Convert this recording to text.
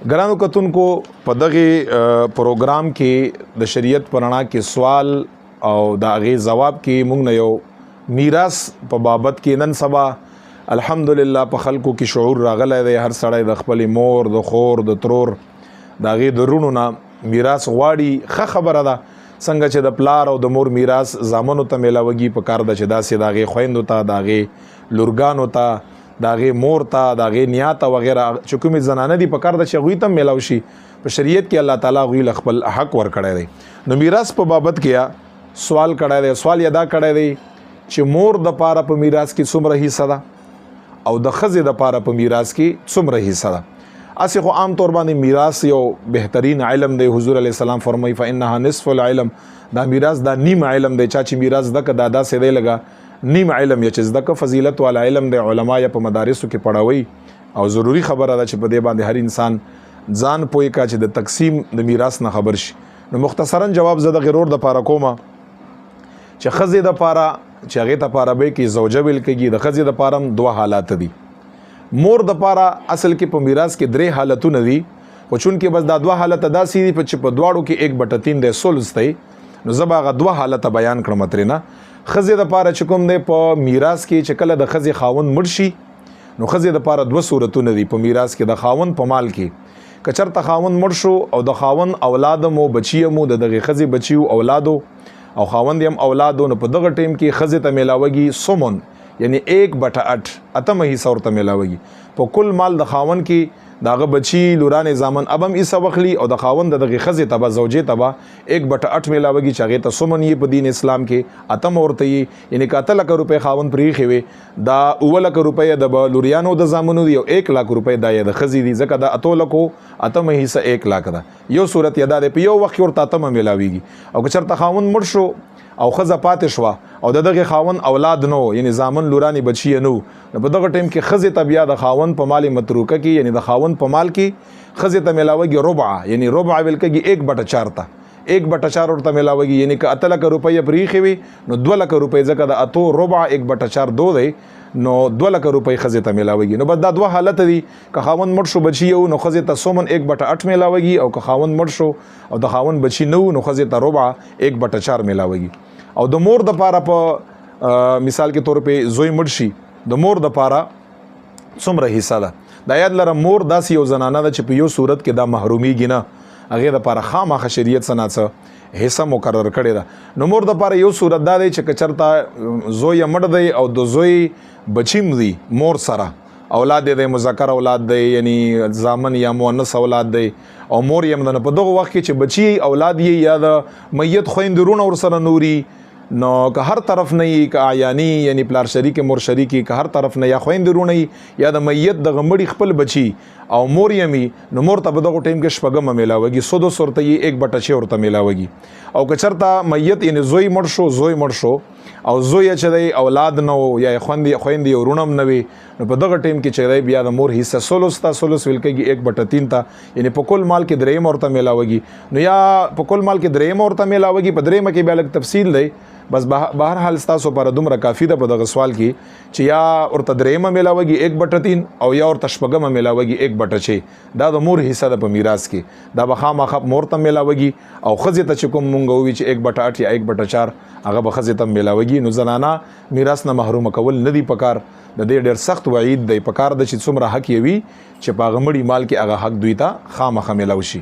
ګرانو کتونکو په دغه پروګرام کې د شریعت پرانا کې سوال او د هغې ځواب کې موږ نه یو میراث په بابت کې نن سبا الحمدلله په خلکو کې شعور راغلی دی. هر سړی د خپل مور د خور د ترور د هغې د رونو نه میراث غواړي. ښه خبره ده څنګه چې د پلار او د مور میراث زامنو ته میلاوږي په کار ده چې داسې د هغې خویندو ته د هغې لورګانو ته د هغې مور ته د هغې نیا ته وغیره چې کومې زنانه دي په کار ده چې هغوی ته هم میلاو شي. په شریعت کې الله تعالی هغوی له خپل حق ورکړی دی. نو میراث په بابت کې سوال کړی دی. سوال یې دا کړی دی چې مور د پاره په میراث کې څومره حصه ده او د ښځې د پاره په میراث کې څومره حصه ده. اسې خو عام طور باندې میراث یو بهترین علم دی. حضور علیه السلام فرمایي فانها نصف العلم، دا میراث دا نیم علم دی. چا چې میراث زده که دا داسې دی لږه نیم علم یا چې زده که فضیلت والا علم دی. علما یا په مدارسو کې پړوي او ضروری خبره ده چې په دې باندې هر انسان ځان پوهی کا چې د تقسیم د میراث نه خبر شي. نو مختصرا جواب زه د غرور د پاره کومه چې ښځې د پاره چې هغې ته پاره به کې زوجه ویل کېږي. د ښځې د پاره هم دوه حالات دي. مور د پاره اصل کې په میراث کې درې حالتونه دي، خو چونکې بس دا دوه حالت داسې دي چې په دواړو کې 1/3 دی ثلث دی، نو زه به هغه دوه حالت بیان کړم ترېنه. ښځې د پاره چې کوم دی په میراث کې چې کله د ښځې خاوند مړ شي نو ښځې د پاره دوه صورتونه دي په میراث کې. د خاوند په مال کې که چېرته خاوند مړ شو او د خاوند اولاد مو بچی مو د دغې ښځې بچیو اولادو او خاوند یې هم اولادو، نو په دغه ټیم کې ښځې ته میلاوږي سمن یعنی 1/8 اتمه حصه ورته میلاوږي. په کل مال د خاوند کې داغه بچی لورانې زامن اب هم حصه واخلي او د خاوند دغه ښځې ته به زوجې ته به 1/8 میلاوږي چې هغې ته سمن یې په دین اسلام کې اتمه ورته یې یعنی که 8 لکه روپۍ خاوند پرېښې وي دا 9 لکه روپۍ د لوریانو د زامنو دي او 1 لک روپۍ دا یې د ښځې دي، ځکه د 8 لکو اتمه حصه 1 لک ده. یو صورت یې دا دی په یو وخت کې ورته اتمه میلاویږي. او که چېرته خاوند مړ شو او ښځه پاتې شوه او د دغې خاوند اولاد نو یعنی زامن لورانې بچی نو، نو په دغه ټیم کې ښځې ته بیا د خاوند په مال متروکه کې یعنی د خاوند په مال کې ښځې ته میلاوږي ربع یعنی ربع ویل کېږي 1/4 ته 1/4 ورته میلاوږي. یعنی که 8 لکه روپۍ پرېښې وي نو 2 لکه روپۍ ځکه د 8 ربع 1/4 2 دی نو 2 لکه روپۍ ښځې ته میلاوږي. نو بس دا دوه حالت دي. که خاوند مړ شو بچي یو نو ښځې ته سمن 1/8 میلاوږي، او که خاوند مړ شو او د خاوند بچي نو نو ښځې ته ربع 1/4 میلاوږي. او د مور د پاره په مثال کې طور په زوی مړ شي د مور د پاره څومره حصہ ده. دا یاد لره مور داسې یو زنانه ده چې په یو صورت کې دا محرومیږي نه، هغې د پاره خامخا شریعت څه نه څه حصہ مقرر کړې ده. نو مور د پاره یو صورت دا دی چې که چېرته زوی مړ دی او د زوی بچیم دی مور سره اولاد دی مذکر اولاد دی یعنی زامن یا مؤنث اولاد دی او مور یې هم په دغه وخت کې چې بچي اولاد یې یا د میت خویندې رونه ورسره نوري نو که هر طرف نه یي که اعیاني یعنی پلار شریک مور شریکي که هر طرف نه یا خویندې رونه یي یا د میت دغه مړي خپل بچي او مور یې مي نو مور ته په دغه ټایم کې شپږمه میلاوږي. سدس ورته یي 1/6 ورته میلاوږي. او که چېرته میت یعنی زوی مړ شو او زوی چې دی اولاد نه و یا خویندې او رونه هم نه وي نو په دغه ټایم کې چې دی بیا د مور حصه ثلث ته ثلث ویل کېږي 1/3 ته یعنی په کل مال کې درېیمه ورته میلاوږي. نو یا په کل مال کې درېیمه ورته میلاوږي. په درېیمه کې بیا لږ تفصیل دی، بس بهر حال ستاسو لپاره دومره کافي ده په دغه سوال کې چې یا ورته درېیمه میلاوږي 1/3 او یا ورته شپږمه میلاوږي 1/6. دا د مور حصه ده په میراث کې. دا به خامخا مور ته میلاوږي او ښځې ته چې کوم مونږ ووي چې 1/8 یا 1/4 هغه به ښځې ته میلاوږي. نو زنانه میراث نه محرومه کول نه دي پکار. د دې ډېر سخت وعید دی. پکار ده چې څومره حق یې وي چې په هغه مړي مال کې هغه حق دوی ته خامخا میلاو شي.